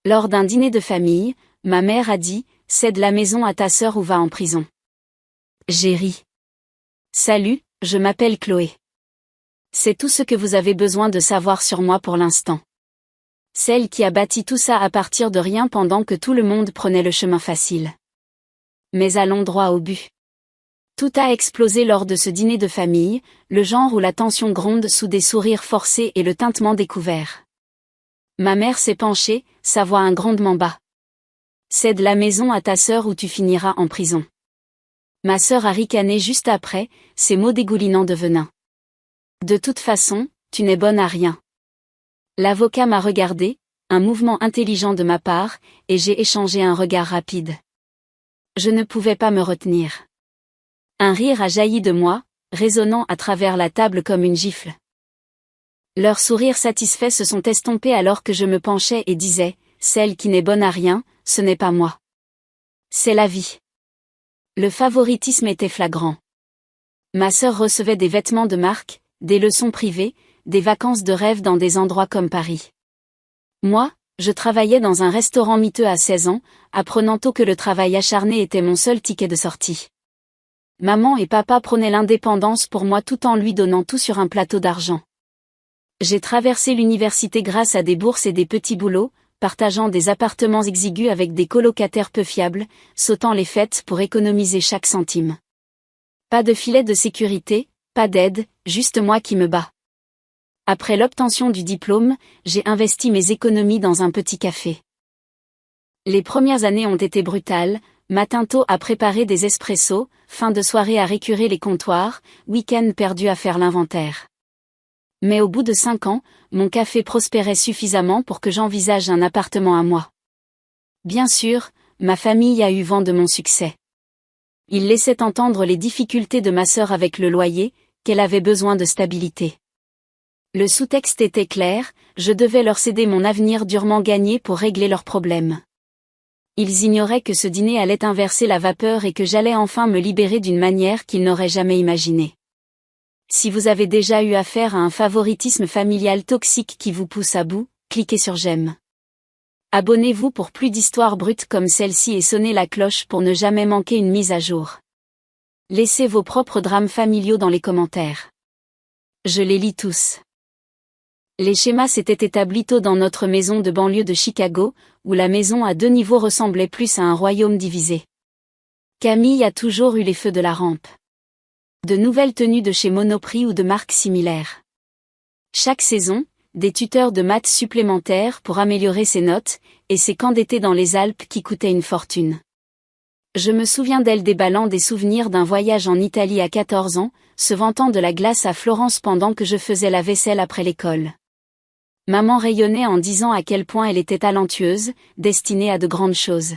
Lors d'un dîner de famille, ma mère a dit « Cède la maison à ta sœur ou va en prison ». J'ai ri. Salut, je m'appelle Chloé. C'est tout ce que vous avez besoin de savoir sur moi pour l'instant. Celle qui a bâti tout ça à partir de rien pendant que tout le monde prenait le chemin facile. Mais allons droit au but. Tout a explosé lors de ce dîner de famille, le genre où la tension gronde sous des sourires forcés et le tintement découvert. Ma mère s'est penchée, sa voix un grondement bas. Cède la maison à ta sœur ou tu finiras en prison. Ma sœur a ricané juste après, ses mots dégoulinant de venin. De toute façon, tu n'es bonne à rien. L'avocat m'a regardé, un mouvement intelligent de ma part, et j'ai échangé un regard rapide. Je ne pouvais pas me retenir. Un rire a jailli de moi, résonnant à travers la table comme une gifle. Leurs sourires satisfaits se sont estompés alors que je me penchais et disais, celle qui n'est bonne à rien, ce n'est pas moi. C'est la vie. Le favoritisme était flagrant. Ma sœur recevait des vêtements de marque, des leçons privées, des vacances de rêve dans des endroits comme Paris. Moi, je travaillais dans un restaurant miteux à 16 ans, apprenant tôt que le travail acharné était mon seul ticket de sortie. Maman et papa prônaient l'indépendance pour moi tout en lui donnant tout sur un plateau d'argent. J'ai traversé l'université grâce à des bourses et des petits boulots, partageant des appartements exigus avec des colocataires peu fiables, sautant les fêtes pour économiser chaque centime. Pas de filet de sécurité, pas d'aide, juste moi qui me bats. Après l'obtention du diplôme, j'ai investi mes économies dans un petit café. Les premières années ont été brutales, matin tôt à préparer des espressos, fin de soirée à récurer les comptoirs, week-end perdu à faire l'inventaire. Mais au bout de 5 ans, mon café prospérait suffisamment pour que j'envisage un appartement à moi. Bien sûr, ma famille a eu vent de mon succès. Ils laissaient entendre les difficultés de ma sœur avec le loyer, qu'elle avait besoin de stabilité. Le sous-texte était clair, je devais leur céder mon avenir durement gagné pour régler leurs problèmes. Ils ignoraient que ce dîner allait inverser la vapeur et que j'allais enfin me libérer d'une manière qu'ils n'auraient jamais imaginée. Si vous avez déjà eu affaire à un favoritisme familial toxique qui vous pousse à bout, cliquez sur j'aime. Abonnez-vous pour plus d'histoires brutes comme celle-ci et sonnez la cloche pour ne jamais manquer une mise à jour. Laissez vos propres drames familiaux dans les commentaires. Je les lis tous. Les schémas s'étaient établis tôt dans notre maison de banlieue de Chicago, où la maison à 2 niveaux ressemblait plus à un royaume divisé. Camille a toujours eu les feux de la rampe. De nouvelles tenues de chez Monoprix ou de marques similaires. Chaque saison, des tuteurs de maths supplémentaires pour améliorer ses notes, et ses camps d'été dans les Alpes qui coûtaient une fortune. Je me souviens d'elle déballant des souvenirs d'un voyage en Italie à 14 ans, se vantant de la glace à Florence pendant que je faisais la vaisselle après l'école. Maman rayonnait en disant à quel point elle était talentueuse, destinée à de grandes choses.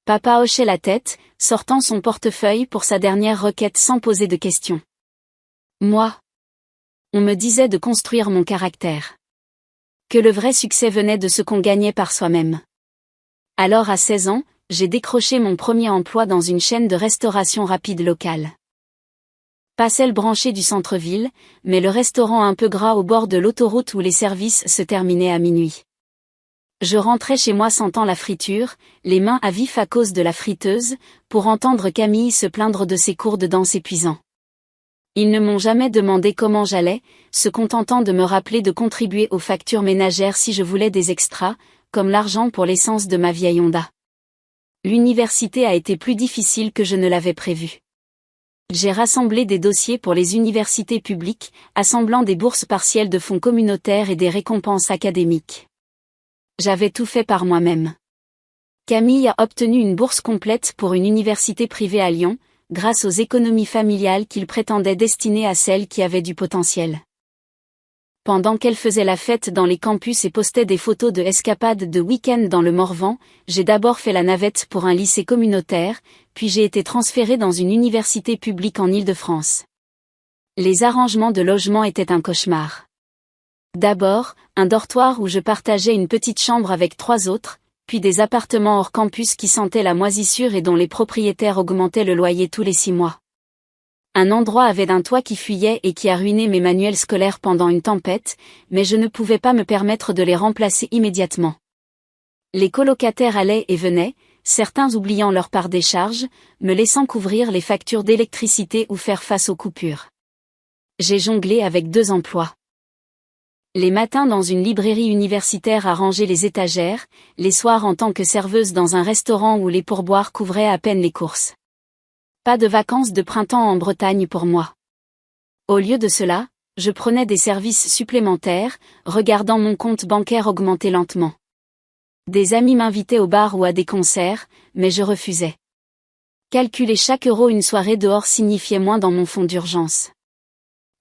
Papa hochait la tête, sortant son portefeuille pour sa dernière requête sans poser de questions. Moi, on me disait de construire mon caractère. Que le vrai succès venait de ce qu'on gagnait par soi-même. Alors à 16 ans, j'ai décroché mon premier emploi dans une chaîne de restauration rapide locale. Pas celle branchée du centre-ville, mais le restaurant un peu gras au bord de l'autoroute où les services se terminaient à minuit. Je rentrais chez moi sentant la friture, les mains à vif à cause de la friteuse, pour entendre Camille se plaindre de ses cours de danse épuisants. Ils ne m'ont jamais demandé comment j'allais, se contentant de me rappeler de contribuer aux factures ménagères si je voulais des extras, comme l'argent pour l'essence de ma vieille Honda. L'université a été plus difficile que je ne l'avais prévu. J'ai rassemblé des dossiers pour les universités publiques, assemblant des bourses partielles de fonds communautaires et des récompenses académiques. J'avais tout fait par moi-même. Camille a obtenu une bourse complète pour une université privée à Lyon, grâce aux économies familiales qu'il prétendait destinées à celles qui avaient du potentiel. Pendant qu'elle faisait la fête dans les campus et postait des photos de escapades de week-end dans le Morvan, j'ai d'abord fait la navette pour un lycée communautaire, puis j'ai été transférée dans une université publique en Île-de-France. Les arrangements de logement étaient un cauchemar. D'abord, un dortoir où je partageais une petite chambre avec 3 autres, puis des appartements hors campus qui sentaient la moisissure et dont les propriétaires augmentaient le loyer tous les 6 mois. Un endroit avait un toit qui fuyait et qui a ruiné mes manuels scolaires pendant une tempête, mais je ne pouvais pas me permettre de les remplacer immédiatement. Les colocataires allaient et venaient, certains oubliant leur part des charges, me laissant couvrir les factures d'électricité ou faire face aux coupures. J'ai jonglé avec 2 emplois. Les matins dans une librairie universitaire à ranger les étagères, les soirs en tant que serveuse dans un restaurant où les pourboires couvraient à peine les courses. Pas de vacances de printemps en Bretagne pour moi. Au lieu de cela, je prenais des services supplémentaires, regardant mon compte bancaire augmenter lentement. Des amis m'invitaient au bar ou à des concerts, mais je refusais. Calculer chaque euro une soirée dehors signifiait moins dans mon fonds d'urgence.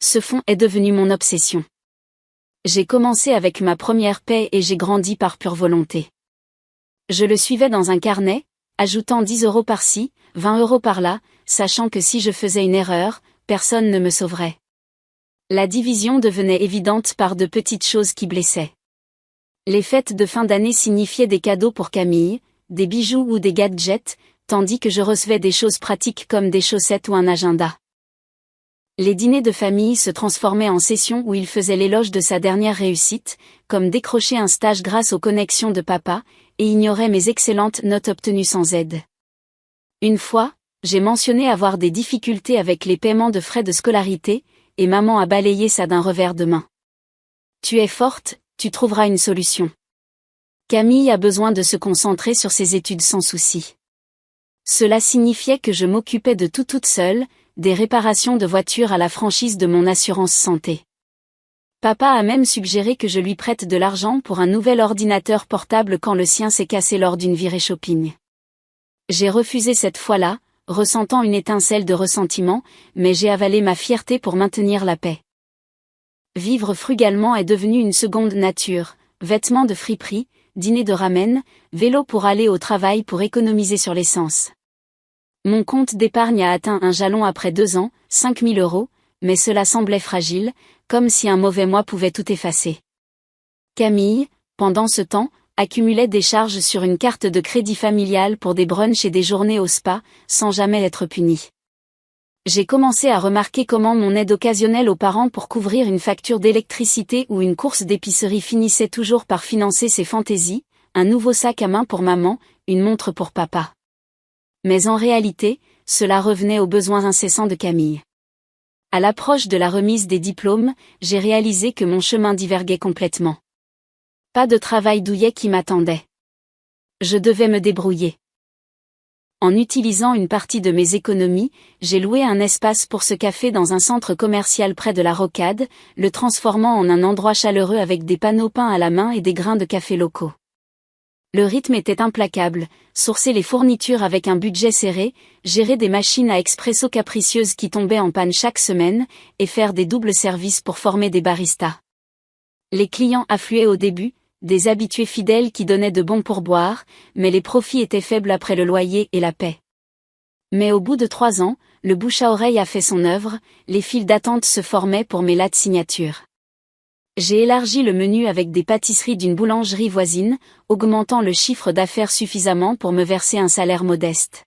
Ce fonds est devenu mon obsession. J'ai commencé avec ma première paie et j'ai grandi par pure volonté. Je le suivais dans un carnet, ajoutant 10 euros par-ci, 20 euros par-là, sachant que si je faisais une erreur, personne ne me sauverait. La division devenait évidente par de petites choses qui blessaient. Les fêtes de fin d'année signifiaient des cadeaux pour Camille, des bijoux ou des gadgets, tandis que je recevais des choses pratiques comme des chaussettes ou un agenda. Les dîners de famille se transformaient en sessions où il faisait l'éloge de sa dernière réussite, comme décrocher un stage grâce aux connexions de papa, et ignorait mes excellentes notes obtenues sans aide. Une fois, j'ai mentionné avoir des difficultés avec les paiements de frais de scolarité, et maman a balayé ça d'un revers de main. Tu es forte, tu trouveras une solution. Camille a besoin de se concentrer sur ses études sans souci. Cela signifiait que je m'occupais de tout toute seule, des réparations de voitures à la franchise de mon assurance santé. Papa a même suggéré que je lui prête de l'argent pour un nouvel ordinateur portable quand le sien s'est cassé lors d'une virée shopping. J'ai refusé cette fois-là, ressentant une étincelle de ressentiment, mais j'ai avalé ma fierté pour maintenir la paix. Vivre frugalement est devenu une seconde nature, vêtements de friperie, dîner de ramen, vélo pour aller au travail pour économiser sur l'essence. Mon compte d'épargne a atteint un jalon après 2 ans, 5 000 euros, mais cela semblait fragile, comme si un mauvais mois pouvait tout effacer. Camille, pendant ce temps, accumulait des charges sur une carte de crédit familiale pour des brunchs et des journées au spa, sans jamais être punie. J'ai commencé à remarquer comment mon aide occasionnelle aux parents pour couvrir une facture d'électricité ou une course d'épicerie finissait toujours par financer ses fantaisies, un nouveau sac à main pour maman, une montre pour papa. Mais en réalité, cela revenait aux besoins incessants de Camille. À l'approche de la remise des diplômes, j'ai réalisé que mon chemin diverguait complètement. Pas de travail douillet qui m'attendait. Je devais me débrouiller. En utilisant une partie de mes économies, j'ai loué un espace pour ce café dans un centre commercial près de la Rocade, le transformant en un endroit chaleureux avec des panneaux peints à la main et des grains de café locaux. Le rythme était implacable, sourcer les fournitures avec un budget serré, gérer des machines à expresso capricieuses qui tombaient en panne chaque semaine, et faire des doubles services pour former des baristas. Les clients affluaient au début, des habitués fidèles qui donnaient de bons pourboires, mais les profits étaient faibles après le loyer et la paie. Mais au bout de 3 ans, le bouche à oreille a fait son œuvre, les files d'attente se formaient pour mes lattes signatures. J'ai élargi le menu avec des pâtisseries d'une boulangerie voisine, augmentant le chiffre d'affaires suffisamment pour me verser un salaire modeste.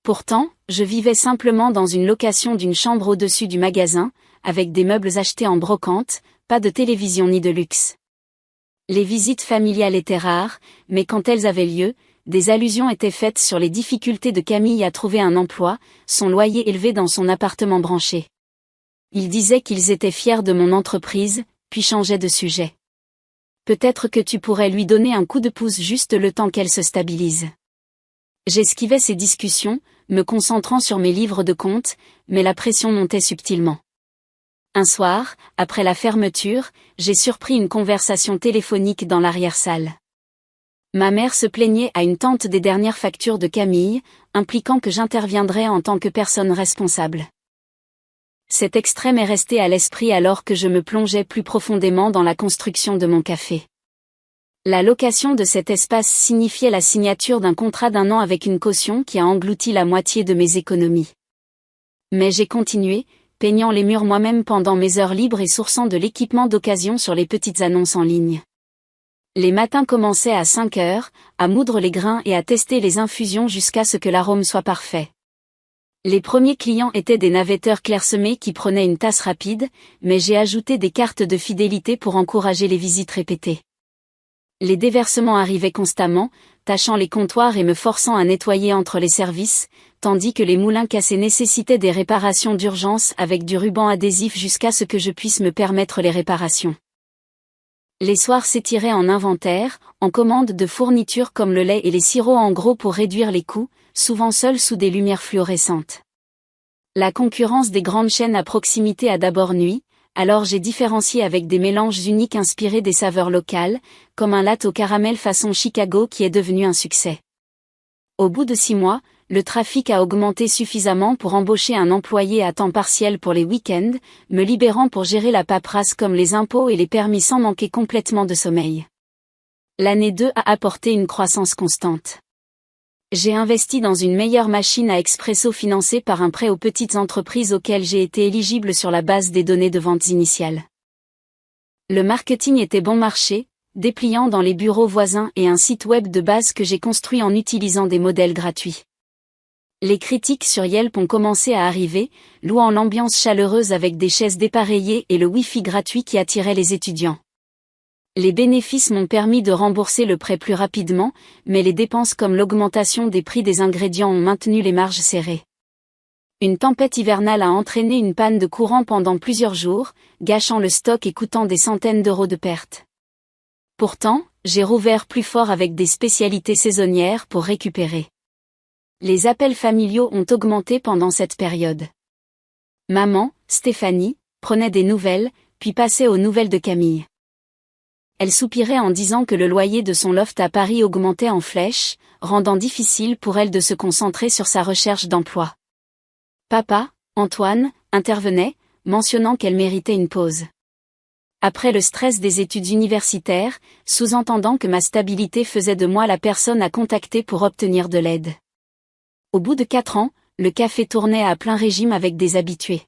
Pourtant, je vivais simplement dans une location d'une chambre au-dessus du magasin, avec des meubles achetés en brocante, pas de télévision ni de luxe. Les visites familiales étaient rares, mais quand elles avaient lieu, des allusions étaient faites sur les difficultés de Camille à trouver un emploi, son loyer élevé dans son appartement branché. Ils disaient qu'ils étaient fiers de mon entreprise, puis changeaient de sujet. Peut-être que tu pourrais lui donner un coup de pouce juste le temps qu'elle se stabilise. J'esquivais ces discussions, me concentrant sur mes livres de comptes, mais la pression montait subtilement. Un soir, après la fermeture, j'ai surpris une conversation téléphonique dans l'arrière-salle. Ma mère se plaignait à une tante des dernières factures de Camille, impliquant que j'interviendrais en tant que personne responsable. Cet extrême est resté à l'esprit alors que je me plongeais plus profondément dans la construction de mon café. La location de cet espace signifiait la signature d'un contrat d'1 an avec une caution qui a englouti la moitié de mes économies. Mais j'ai continué, peignant les murs moi-même pendant mes heures libres et sourçant de l'équipement d'occasion sur les petites annonces en ligne. Les matins commençaient à 5 heures, à moudre les grains et à tester les infusions jusqu'à ce que l'arôme soit parfait. Les premiers clients étaient des navetteurs clairsemés qui prenaient une tasse rapide, mais j'ai ajouté des cartes de fidélité pour encourager les visites répétées. Les déversements arrivaient constamment, tachant les comptoirs et me forçant à nettoyer entre les services, tandis que les moulins cassés nécessitaient des réparations d'urgence avec du ruban adhésif jusqu'à ce que je puisse me permettre les réparations. Les soirs s'étiraient en inventaire, en commande de fournitures comme le lait et les sirops en gros pour réduire les coûts, souvent seuls sous des lumières fluorescentes. La concurrence des grandes chaînes à proximité a d'abord nui, alors j'ai différencié avec des mélanges uniques inspirés des saveurs locales, comme un latte au caramel façon Chicago qui est devenu un succès. Au bout de 6 mois, le trafic a augmenté suffisamment pour embaucher un employé à temps partiel pour les week-ends, me libérant pour gérer la paperasse comme les impôts et les permis sans manquer complètement de sommeil. L'année 2 a apporté une croissance constante. J'ai investi dans une meilleure machine à expresso financée par un prêt aux petites entreprises auxquelles j'ai été éligible sur la base des données de vente initiales. Le marketing était bon marché, dépliant dans les bureaux voisins et un site web de base que j'ai construit en utilisant des modèles gratuits. Les critiques sur Yelp ont commencé à arriver, louant l'ambiance chaleureuse avec des chaises dépareillées et le Wi-Fi gratuit qui attirait les étudiants. Les bénéfices m'ont permis de rembourser le prêt plus rapidement, mais les dépenses comme l'augmentation des prix des ingrédients ont maintenu les marges serrées. Une tempête hivernale a entraîné une panne de courant pendant plusieurs jours, gâchant le stock et coûtant des centaines d'euros de pertes. Pourtant, j'ai rouvert plus fort avec des spécialités saisonnières pour récupérer. Les appels familiaux ont augmenté pendant cette période. Maman, Stéphanie, prenait des nouvelles, puis passait aux nouvelles de Camille. Elle soupirait en disant que le loyer de son loft à Paris augmentait en flèche, rendant difficile pour elle de se concentrer sur sa recherche d'emploi. Papa, Antoine, intervenait, mentionnant qu'elle méritait une pause. Après le stress des études universitaires, sous-entendant que ma stabilité faisait de moi la personne à contacter pour obtenir de l'aide. Au bout de 4 ans, le café tournait à plein régime avec des habitués.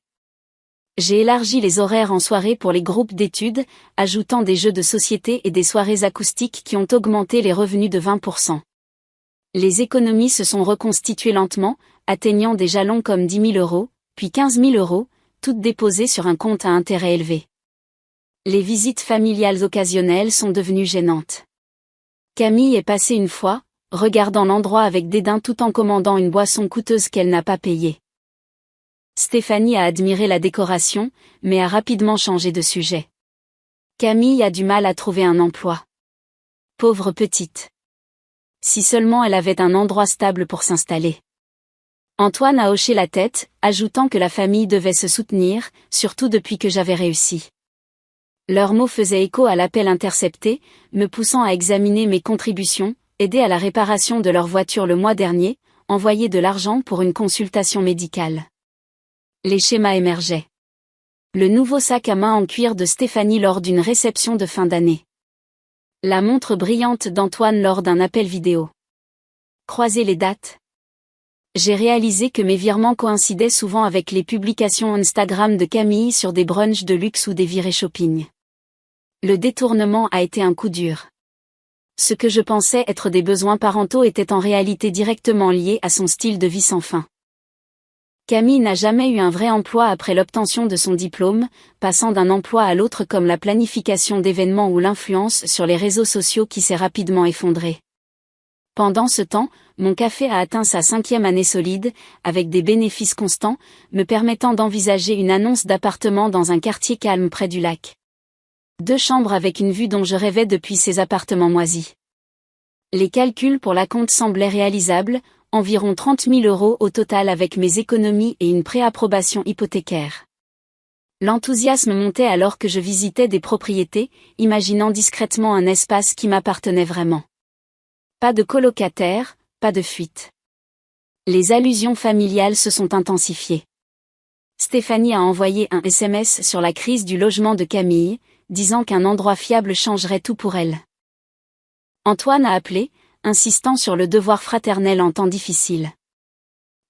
J'ai élargi les horaires en soirée pour les groupes d'études, ajoutant des jeux de société et des soirées acoustiques qui ont augmenté les revenus de 20%. Les économies se sont reconstituées lentement, atteignant des jalons comme 10 000 euros, puis 15 000 euros, toutes déposées sur un compte à intérêt élevé. Les visites familiales occasionnelles sont devenues gênantes. Camille est passée une fois, regardant l'endroit avec dédain tout en commandant une boisson coûteuse qu'elle n'a pas payée. Stéphanie a admiré la décoration, mais a rapidement changé de sujet. Camille a du mal à trouver un emploi. Pauvre petite. Si seulement elle avait un endroit stable pour s'installer. Antoine a hoché la tête, ajoutant que la famille devait se soutenir, surtout depuis que j'avais réussi. Leurs mots faisaient écho à l'appel intercepté, me poussant à examiner mes contributions, aider à la réparation de leur voiture le mois dernier, envoyer de l'argent pour une consultation médicale. Les schémas émergeaient. Le nouveau sac à main en cuir de Stéphanie lors d'une réception de fin d'année. La montre brillante d'Antoine lors d'un appel vidéo. Croiser les dates. J'ai réalisé que mes virements coïncidaient souvent avec les publications Instagram de Camille sur des brunchs de luxe ou des virées shopping. Le détournement a été un coup dur. Ce que je pensais être des besoins parentaux était en réalité directement lié à son style de vie sans fin. Camille n'a jamais eu un vrai emploi après l'obtention de son diplôme, passant d'un emploi à l'autre comme la planification d'événements ou l'influence sur les réseaux sociaux qui s'est rapidement effondrée. Pendant ce temps, mon café a atteint sa 5e année solide, avec des bénéfices constants, me permettant d'envisager une annonce d'appartement dans un quartier calme près du lac. 2 chambres avec une vue dont je rêvais depuis ces appartements moisis. Les calculs pour l'acompte semblaient réalisables, environ 30 000 euros au total avec mes économies et une préapprobation hypothécaire. L'enthousiasme montait alors que je visitais des propriétés, imaginant discrètement un espace qui m'appartenait vraiment. Pas de colocataire, pas de fuite. Les allusions familiales se sont intensifiées. Stéphanie a envoyé un SMS sur la crise du logement de Camille, disant qu'un endroit fiable changerait tout pour elle. Antoine a appelé, insistant sur le devoir fraternel en temps difficile.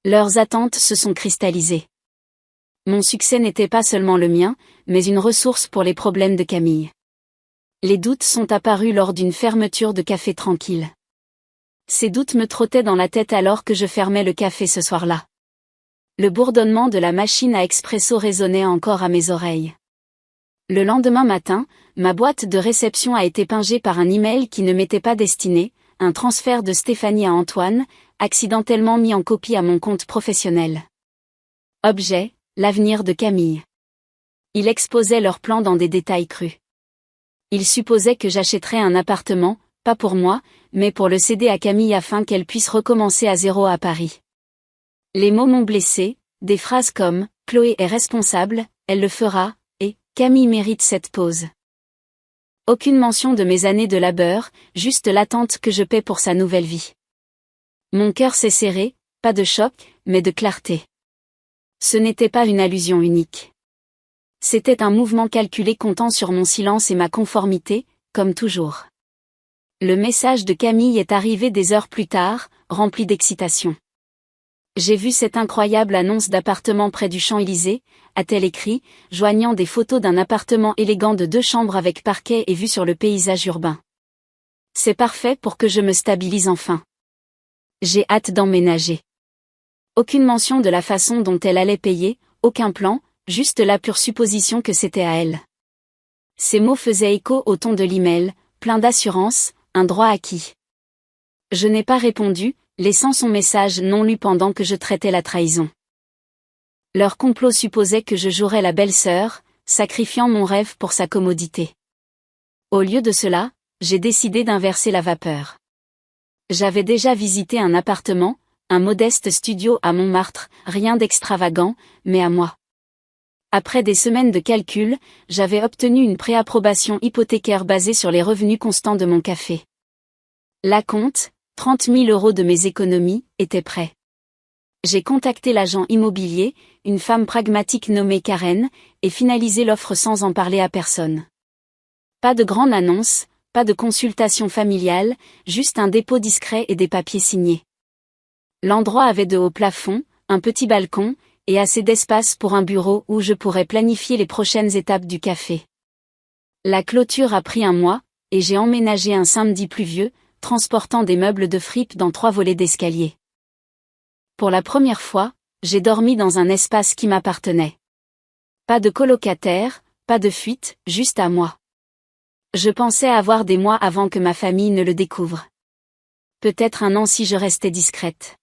Leurs attentes se sont cristallisées. Mon succès n'était pas seulement le mien, mais une ressource pour les problèmes de Camille. Les doutes sont apparus lors d'une fermeture de café tranquille. Ces doutes me trottaient dans la tête alors que je fermais le café ce soir-là. Le bourdonnement de la machine à expresso résonnait encore à mes oreilles. Le lendemain matin, ma boîte de réception a été pingée par un email qui ne m'était pas destiné, un transfert de Stéphanie à Antoine, accidentellement mis en copie à mon compte professionnel. Objet, l'avenir de Camille. Il exposait leur plan dans des détails crus. Il supposait que j'achèterais un appartement, pas pour moi, mais pour le céder à Camille afin qu'elle puisse recommencer à zéro à Paris. Les mots m'ont blessé, des phrases comme « Chloé est responsable, elle le fera » et « Camille mérite cette pause ». Aucune mention de mes années de labeur, juste l'attente que je paie pour sa nouvelle vie. Mon cœur s'est serré, pas de choc, mais de clarté. Ce n'était pas une allusion unique. C'était un mouvement calculé comptant sur mon silence et ma conformité, comme toujours. Le message de Camille est arrivé des heures plus tard, rempli d'excitation. J'ai vu cette incroyable annonce d'appartement près du Champs-Élysées, a-t-elle écrit, joignant des photos d'un appartement élégant de 2 chambres avec parquet et vue sur le paysage urbain. C'est parfait pour que je me stabilise enfin. J'ai hâte d'emménager. Aucune mention de la façon dont elle allait payer, aucun plan, juste la pure supposition que c'était à elle. Ces mots faisaient écho au ton de l'email, plein d'assurance, un droit acquis. Je n'ai pas répondu, laissant son message non lu pendant que je traitais la trahison. Leur complot supposait que je jouerais la belle-sœur, sacrifiant mon rêve pour sa commodité. Au lieu de cela, j'ai décidé d'inverser la vapeur. J'avais déjà visité un appartement, un modeste studio à Montmartre, rien d'extravagant, mais à moi. Après des semaines de calculs, j'avais obtenu une préapprobation hypothécaire basée sur les revenus constants de mon café. L'acompte, 30 000 € de mes économies, était prêt. J'ai contacté l'agent immobilier, une femme pragmatique nommée Karen, et finalisé l'offre sans en parler à personne. Pas de grande annonce, pas de consultation familiale, juste un dépôt discret et des papiers signés. L'endroit avait de hauts plafonds, un petit balcon, et assez d'espace pour un bureau où je pourrais planifier les prochaines étapes du café. La clôture a pris un mois, et j'ai emménagé un samedi pluvieux, transportant des meubles de fripe dans 3 volets d'escalier. Pour la première fois, j'ai dormi dans un espace qui m'appartenait. Pas de colocataire, pas de fuite, juste à moi. Je pensais avoir des mois avant que ma famille ne le découvre. Peut-être un an si je restais discrète.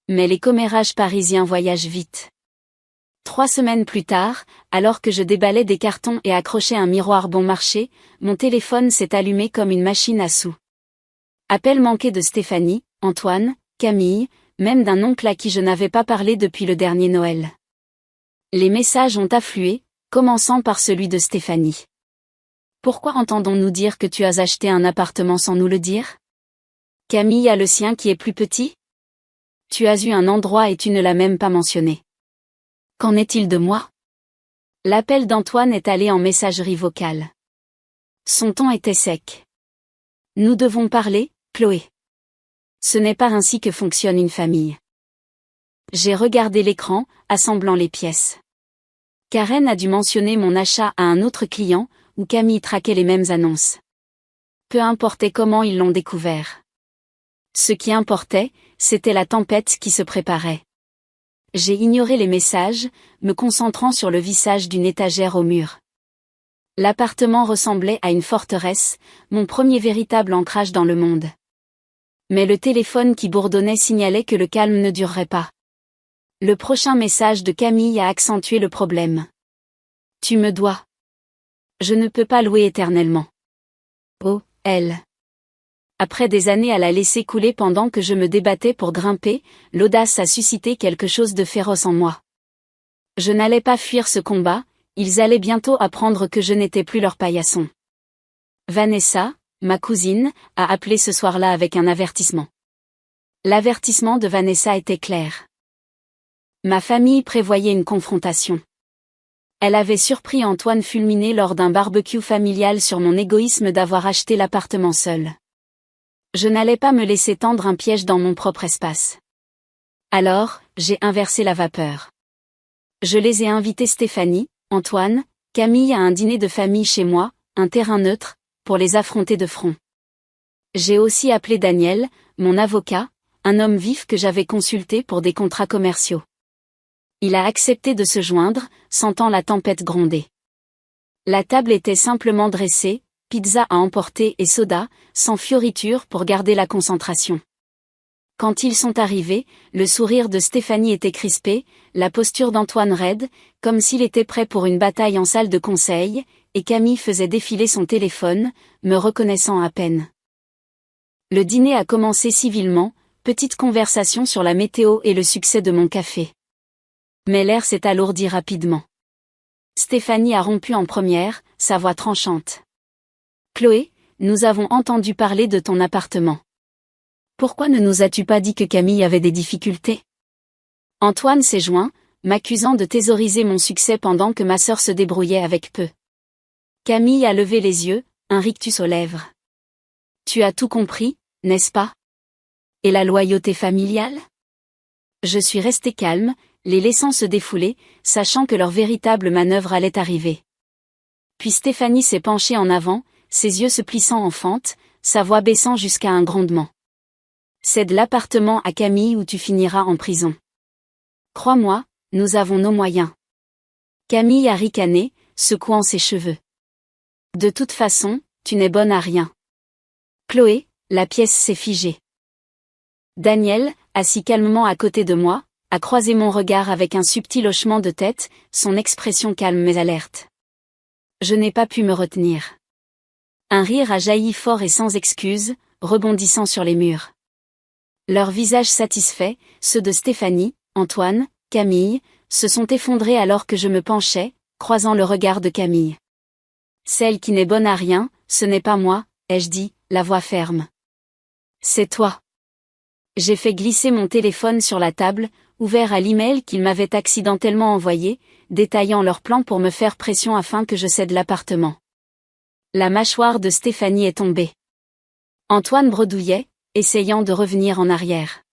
Mais les commérages parisiens voyagent vite. 3 semaines plus tard, alors que je déballais des cartons et accrochais un miroir bon marché, mon téléphone s'est allumé comme une machine à sous. Appel manqué de Stéphanie, Antoine, Camille, même d'un oncle à qui je n'avais pas parlé depuis le dernier Noël. Les messages ont afflué, commençant par celui de Stéphanie. Pourquoi entendons-nous dire que tu as acheté un appartement sans nous le dire? Camille a le sien qui est plus petit? Tu as eu un endroit et tu ne l'as même pas mentionné. Qu'en est-il de moi? L'appel d'Antoine est allé en messagerie vocale. Son ton était sec. Nous devons parler, Chloé. Ce n'est pas ainsi que fonctionne une famille. J'ai regardé l'écran, assemblant les pièces. Karen a dû mentionner mon achat à un autre client, où Camille traquait les mêmes annonces. Peu importait comment ils l'ont découvert. Ce qui importait, c'était la tempête qui se préparait. J'ai ignoré les messages, me concentrant sur le vissage d'une étagère au mur. L'appartement ressemblait à une forteresse, mon premier véritable ancrage dans le monde. Mais le téléphone qui bourdonnait signalait que le calme ne durerait pas. Le prochain message de Camille a accentué le problème. Tu me dois. Je ne peux pas louer éternellement. Oh, elle. Après des années à la laisser couler pendant que je me débattais pour grimper, l'audace a suscité quelque chose de féroce en moi. Je n'allais pas fuir ce combat, ils allaient bientôt apprendre que je n'étais plus leur paillasson. Vanessa, ma cousine, a appelé ce soir-là avec un avertissement. L'avertissement de Vanessa était clair. Ma famille prévoyait une confrontation. Elle avait surpris Antoine fulminé lors d'un barbecue familial sur mon égoïsme d'avoir acheté l'appartement seul. Je n'allais pas me laisser tendre un piège dans mon propre espace. Alors, j'ai inversé la vapeur. Je les ai invités Stéphanie, Antoine, Camille à un dîner de famille chez moi, un terrain neutre, pour les affronter de front. J'ai aussi appelé Daniel, mon avocat, un homme vif que j'avais consulté pour des contrats commerciaux. Il a accepté de se joindre, sentant la tempête gronder. La table était simplement dressée, pizza à emporter et soda, sans fioriture pour garder la concentration. Quand ils sont arrivés, le sourire de Stéphanie était crispé, la posture d'Antoine raide, comme s'il était prêt pour une bataille en salle de conseil, et Camille faisait défiler son téléphone, me reconnaissant à peine. Le dîner a commencé civilement, petite conversation sur la météo et le succès de mon café. Mais l'air s'est alourdi rapidement. Stéphanie a rompu en première, sa voix tranchante. « Chloé, nous avons entendu parler de ton appartement. Pourquoi ne nous as-tu pas dit que Camille avait des difficultés ?» Antoine s'est joint, m'accusant de thésauriser mon succès pendant que ma sœur se débrouillait avec peu. Camille a levé les yeux, un rictus aux lèvres. « Tu as tout compris, n'est-ce pas ? Et la loyauté familiale ?» Je suis restée calme, les laissant se défouler, sachant que leur véritable manœuvre allait arriver. Puis Stéphanie s'est penchée en avant, ses yeux se plissant en fente, sa voix baissant jusqu'à un grondement. « Cède l'appartement à Camille ou tu finiras en prison. Crois-moi, nous avons nos moyens. » Camille a ricané, secouant ses cheveux. « De toute façon, tu n'es bonne à rien. » Chloé, la pièce s'est figée. Daniel, assis calmement à côté de moi, a croisé mon regard avec un subtil hochement de tête, son expression calme mais alerte. Je n'ai pas pu me retenir. Un rire a jailli fort et sans excuse, rebondissant sur les murs. Leurs visages satisfaits, ceux de Stéphanie, Antoine, Camille, se sont effondrés alors que je me penchais, croisant le regard de Camille. « Celle qui n'est bonne à rien, ce n'est pas moi, » ai-je dit, la voix ferme. « C'est toi. » J'ai fait glisser mon téléphone sur la table, ouvert à l'email qu'ils m'avaient accidentellement envoyé, détaillant leur plan pour me faire pression afin que je cède l'appartement. La mâchoire de Stéphanie est tombée. Antoine bredouillait, essayant de revenir en arrière.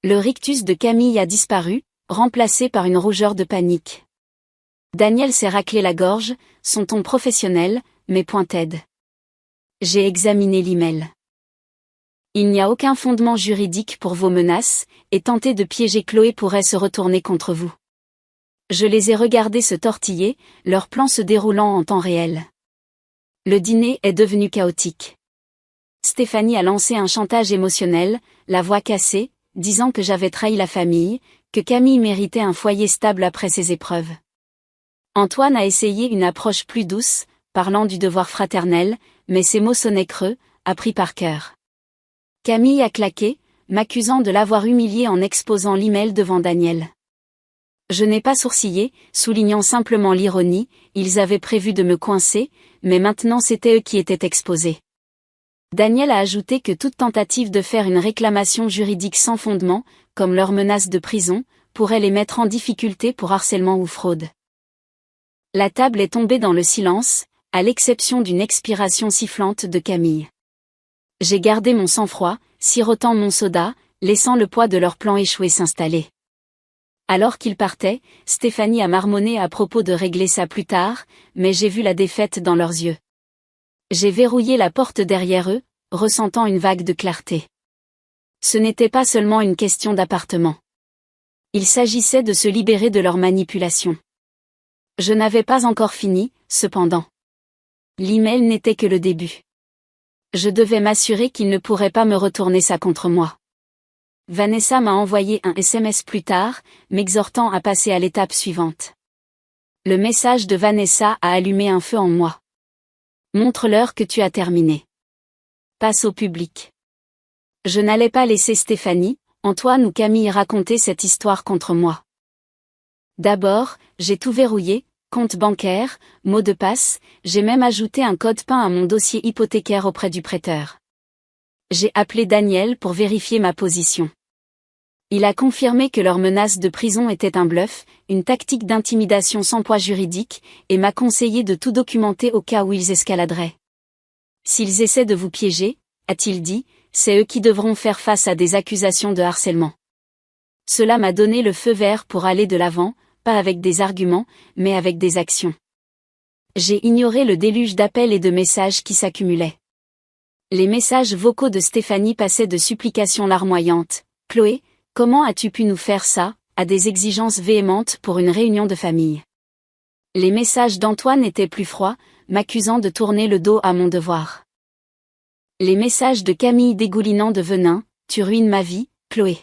Le rictus de Camille a disparu, remplacé par une rougeur de panique. Daniel s'est raclé la gorge, son ton professionnel, mais pointed. J'ai examiné l'email. Il n'y a aucun fondement juridique pour vos menaces, et tenter de piéger Chloé pourrait se retourner contre vous. Je les ai regardés se tortiller, leur plan se déroulant en temps réel. Le dîner est devenu chaotique. Stéphanie a lancé un chantage émotionnel, la voix cassée, disant que j'avais trahi la famille, que Camille méritait un foyer stable après ses épreuves. Antoine a essayé une approche plus douce, parlant du devoir fraternel, mais ses mots sonnaient creux, appris par cœur. Camille a claqué, m'accusant de l'avoir humiliée en exposant l'email devant Daniel. Je n'ai pas sourcillé, soulignant simplement l'ironie, ils avaient prévu de me coincer, mais maintenant c'était eux qui étaient exposés. Daniel a ajouté que toute tentative de faire une réclamation juridique sans fondement, comme leur menace de prison, pourrait les mettre en difficulté pour harcèlement ou fraude. La table est tombée dans le silence, à l'exception d'une expiration sifflante de Camille. J'ai gardé mon sang-froid, sirotant mon soda, laissant le poids de leur plan échoué s'installer. Alors qu'ils partaient, Stéphanie a marmonné à propos de régler ça plus tard, mais j'ai vu la défaite dans leurs yeux. J'ai verrouillé la porte derrière eux, ressentant une vague de clarté. Ce n'était pas seulement une question d'appartement. Il s'agissait de se libérer de leur manipulation. Je n'avais pas encore fini, cependant. L'email n'était que le début. Je devais m'assurer qu'ils ne pourraient pas me retourner ça contre moi. Vanessa m'a envoyé un SMS plus tard, m'exhortant à passer à l'étape suivante. Le message de Vanessa a allumé un feu en moi. Montre-leur que tu as terminé. Passe au public. Je n'allais pas laisser Stéphanie, Antoine ou Camille raconter cette histoire contre moi. D'abord, j'ai tout verrouillé, compte bancaire, mot de passe, j'ai même ajouté un code PIN à mon dossier hypothécaire auprès du prêteur. J'ai appelé Daniel pour vérifier ma position. Il a confirmé que leur menace de prison était un bluff, une tactique d'intimidation sans poids juridique, et m'a conseillé de tout documenter au cas où ils escaladeraient. S'ils essaient de vous piéger, a-t-il dit, c'est eux qui devront faire face à des accusations de harcèlement. Cela m'a donné le feu vert pour aller de l'avant, pas avec des arguments, mais avec des actions. J'ai ignoré le déluge d'appels et de messages qui s'accumulaient. Les messages vocaux de Stéphanie passaient de supplications larmoyantes. « Chloé, comment as-tu pu nous faire ça ?» à des exigences véhémentes pour une réunion de famille. Les messages d'Antoine étaient plus froids, m'accusant de tourner le dos à mon devoir. Les messages de Camille dégoulinant de venin, tu ruines ma vie, Chloé.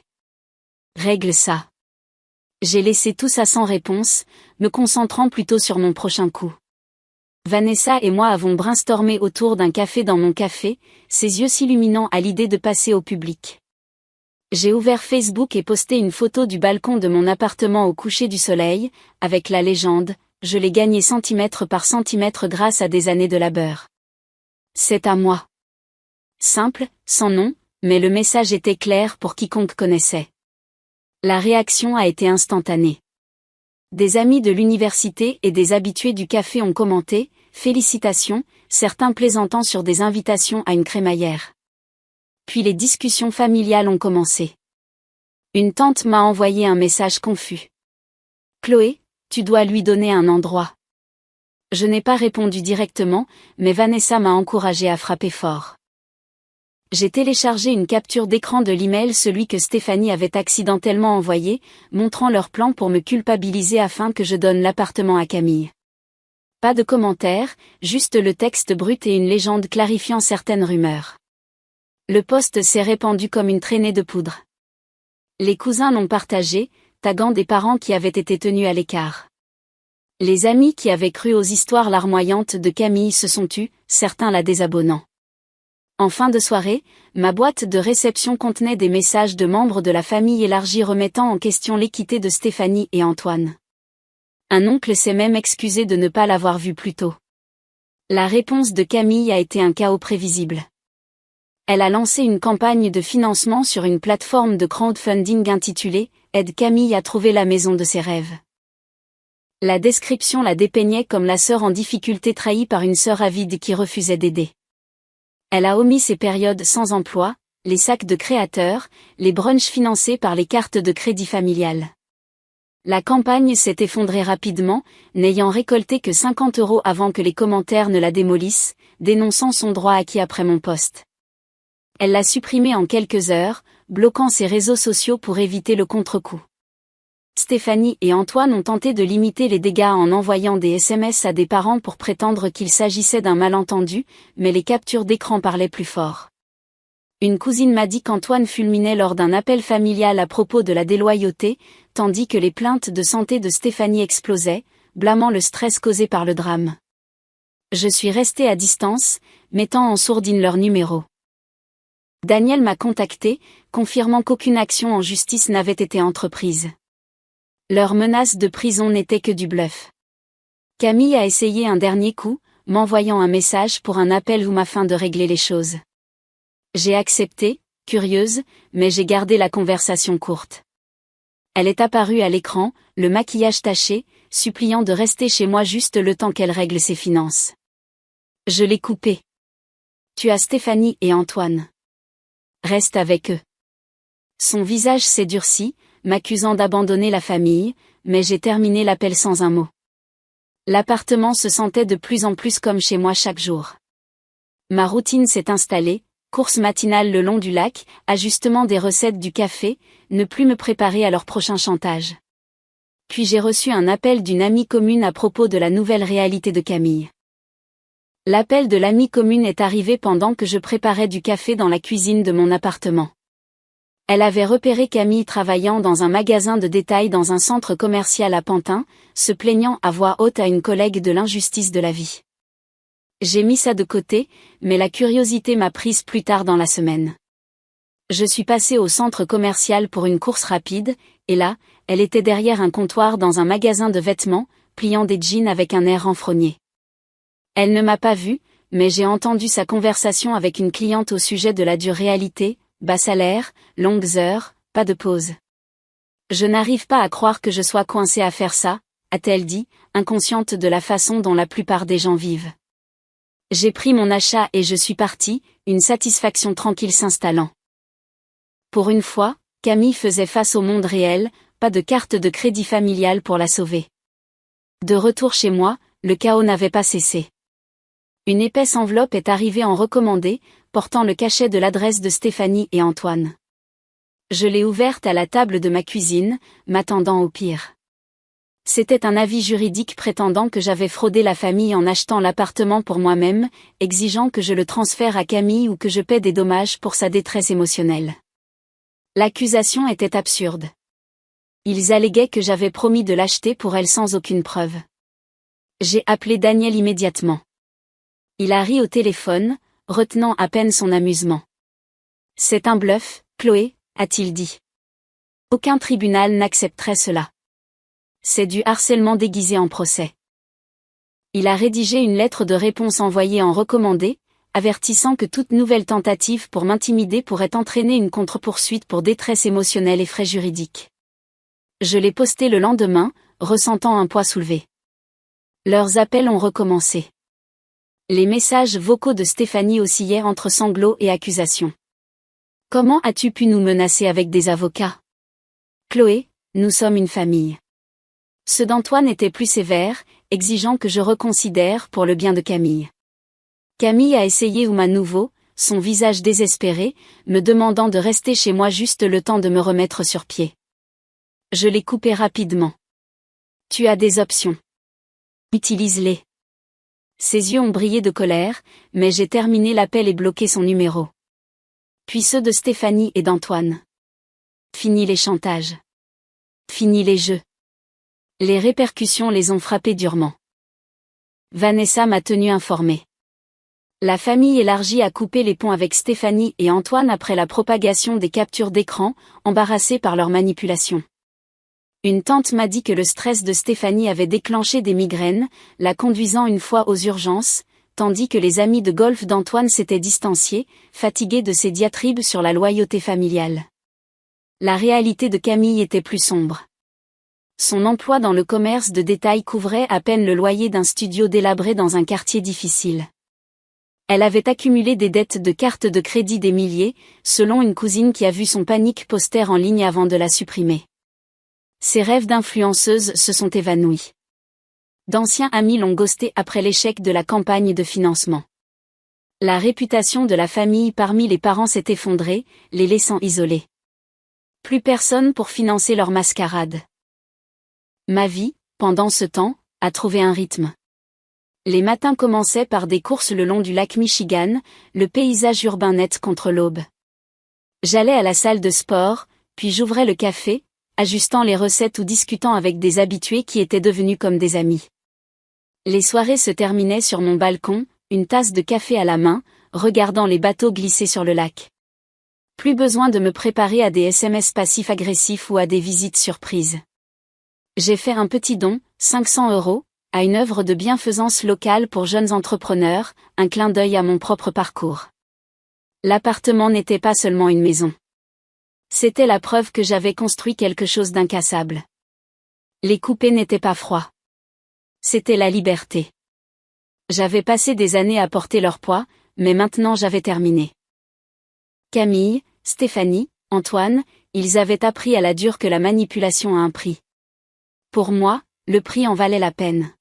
Règle ça. J'ai laissé tout ça sans réponse, me concentrant plutôt sur mon prochain coup. Vanessa et moi avons brainstormé autour d'un café dans mon café, ses yeux s'illuminant à l'idée de passer au public. J'ai ouvert Facebook et posté une photo du balcon de mon appartement au coucher du soleil, avec la légende « Je l'ai gagné centimètre par centimètre grâce à des années de labeur. C'est à moi ». Simple, sans nom, mais le message était clair pour quiconque connaissait. La réaction a été instantanée. Des amis de l'université et des habitués du café ont commenté « Félicitations », certains plaisantant sur des invitations à une crémaillère. Puis les discussions familiales ont commencé. Une tante m'a envoyé un message confus. « Chloé, tu dois lui donner un endroit. » Je n'ai pas répondu directement, mais Vanessa m'a encouragé à frapper fort. J'ai téléchargé une capture d'écran de l'email celui que Stéphanie avait accidentellement envoyé, montrant leur plan pour me culpabiliser afin que je donne l'appartement à Camille. Pas de commentaires, juste le texte brut et une légende clarifiant certaines rumeurs. Le post s'est répandu comme une traînée de poudre. Les cousins l'ont partagé, taguant des parents qui avaient été tenus à l'écart. Les amis qui avaient cru aux histoires larmoyantes de Camille se sont tus, certains la désabonnant. En fin de soirée, ma boîte de réception contenait des messages de membres de la famille élargie remettant en question l'équité de Stéphanie et Antoine. Un oncle s'est même excusé de ne pas l'avoir vu plus tôt. La réponse de Camille a été un chaos prévisible. Elle a lancé une campagne de financement sur une plateforme de crowdfunding intitulée « Aide Camille à trouver la maison de ses rêves ». La description la dépeignait comme la sœur en difficulté trahie par une sœur avide qui refusait d'aider. Elle a omis ses périodes sans emploi, les sacs de créateurs, les brunchs financés par les cartes de crédit familial. La campagne s'est effondrée rapidement, n'ayant récolté que 50 € avant que les commentaires ne la démolissent, dénonçant son droit acquis après mon post. Elle l'a supprimée en quelques heures, bloquant ses réseaux sociaux pour éviter le contre-coup. Stéphanie et Antoine ont tenté de limiter les dégâts en envoyant des SMS à des parents pour prétendre qu'il s'agissait d'un malentendu, mais les captures d'écran parlaient plus fort. Une cousine m'a dit qu'Antoine fulminait lors d'un appel familial à propos de la déloyauté, tandis que les plaintes de santé de Stéphanie explosaient, blâmant le stress causé par le drame. Je suis restée à distance, mettant en sourdine leur numéro. Daniel m'a contacté, confirmant qu'aucune action en justice n'avait été entreprise. Leur menace de prison n'était que du bluff. Camille a essayé un dernier coup, m'envoyant un message pour un appel ou afin de régler les choses. J'ai accepté, curieuse, mais j'ai gardé la conversation courte. Elle est apparue à l'écran, le maquillage taché, suppliant de rester chez moi juste le temps qu'elle règle ses finances. Je l'ai coupé. Tu as Stéphanie et Antoine. Reste avec eux. Son visage s'est durci, m'accusant d'abandonner la famille, mais j'ai terminé l'appel sans un mot. L'appartement se sentait de plus en plus comme chez moi chaque jour. Ma routine s'est installée, course matinale le long du lac, ajustement des recettes du café, ne plus me préparer à leur prochain chantage. Puis j'ai reçu un appel d'une amie commune à propos de la nouvelle réalité de Camille. L'appel de l'amie commune est arrivé pendant que je préparais du café dans la cuisine de mon appartement. Elle avait repéré Camille travaillant dans un magasin de détail dans un centre commercial à Pantin, se plaignant à voix haute à une collègue de l'injustice de la vie. J'ai mis ça de côté, mais la curiosité m'a prise plus tard dans la semaine. Je suis passée au centre commercial pour une course rapide, et là, elle était derrière un comptoir dans un magasin de vêtements, pliant des jeans avec un air renfrogné. Elle ne m'a pas vue, mais j'ai entendu sa conversation avec une cliente au sujet de la dure réalité, bas salaire, longues heures, pas de pause. Je n'arrive pas à croire que je sois coincée à faire ça, a-t-elle dit, inconsciente de la façon dont la plupart des gens vivent. J'ai pris mon achat et je suis partie, une satisfaction tranquille s'installant. Pour une fois, Camille faisait face au monde réel, pas de carte de crédit familiale pour la sauver. De retour chez moi, le chaos n'avait pas cessé. Une épaisse enveloppe est arrivée en recommandé, portant le cachet de l'adresse de Stéphanie et Antoine. Je l'ai ouverte à la table de ma cuisine, m'attendant au pire. C'était un avis juridique prétendant que j'avais fraudé la famille en achetant l'appartement pour moi-même, exigeant que je le transfère à Camille ou que je paie des dommages pour sa détresse émotionnelle. L'accusation était absurde. Ils alléguaient que j'avais promis de l'acheter pour elle sans aucune preuve. J'ai appelé Daniel immédiatement. Il a ri au téléphone, retenant à peine son amusement. « C'est un bluff, Chloé », a-t-il dit. « Aucun tribunal n'accepterait cela. C'est du harcèlement déguisé en procès. » Il a rédigé une lettre de réponse envoyée en recommandé, avertissant que toute nouvelle tentative pour m'intimider pourrait entraîner une contre-poursuite pour détresse émotionnelle et frais juridiques. Je l'ai posté le lendemain, ressentant un poids soulevé. Leurs appels ont recommencé. Les messages vocaux de Stéphanie oscillaient entre sanglots et accusations. « Comment as-tu pu nous menacer avec des avocats ? Chloé, nous sommes une famille. » Ceux d'Antoine étaient plus sévères, exigeant que je reconsidère pour le bien de Camille. Camille a essayé ou à nouveau, son visage désespéré, me demandant de rester chez moi juste le temps de me remettre sur pied. Je l'ai coupé rapidement. « Tu as des options. Utilise-les. » Ses yeux ont brillé de colère, mais j'ai terminé l'appel et bloqué son numéro. Puis ceux de Stéphanie et d'Antoine. Fini les chantages. Fini les jeux. Les répercussions les ont frappés durement. Vanessa m'a tenu informée. La famille élargie a coupé les ponts avec Stéphanie et Antoine après la propagation des captures d'écran, embarrassés par leur manipulation. Une tante m'a dit que le stress de Stéphanie avait déclenché des migraines, la conduisant une fois aux urgences, tandis que les amis de golf d'Antoine s'étaient distanciés, fatigués de ses diatribes sur la loyauté familiale. La réalité de Camille était plus sombre. Son emploi dans le commerce de détail couvrait à peine le loyer d'un studio délabré dans un quartier difficile. Elle avait accumulé des dettes de cartes de crédit des milliers, selon une cousine qui a vu son panique poster en ligne avant de la supprimer. Ses rêves d'influenceuse se sont évanouis. D'anciens amis l'ont ghosté après l'échec de la campagne de financement. La réputation de la famille parmi les parents s'est effondrée, les laissant isolés. Plus personne pour financer leur mascarade. Ma vie, pendant ce temps, a trouvé un rythme. Les matins commençaient par des courses le long du lac Michigan, le paysage urbain net contre l'aube. J'allais à la salle de sport, puis j'ouvrais le café, ajustant les recettes ou discutant avec des habitués qui étaient devenus comme des amis. Les soirées se terminaient sur mon balcon, une tasse de café à la main, regardant les bateaux glisser sur le lac. Plus besoin de me préparer à des SMS passifs-agressifs ou à des visites surprises. J'ai fait un petit don, 500 €, à une œuvre de bienfaisance locale pour jeunes entrepreneurs, un clin d'œil à mon propre parcours. L'appartement n'était pas seulement une maison. C'était la preuve que j'avais construit quelque chose d'incassable. Les coupés n'étaient pas froids. C'était la liberté. J'avais passé des années à porter leur poids, mais maintenant j'avais terminé. Camille, Stéphanie, Antoine, ils avaient appris à la dure que la manipulation a un prix. Pour moi, le prix en valait la peine.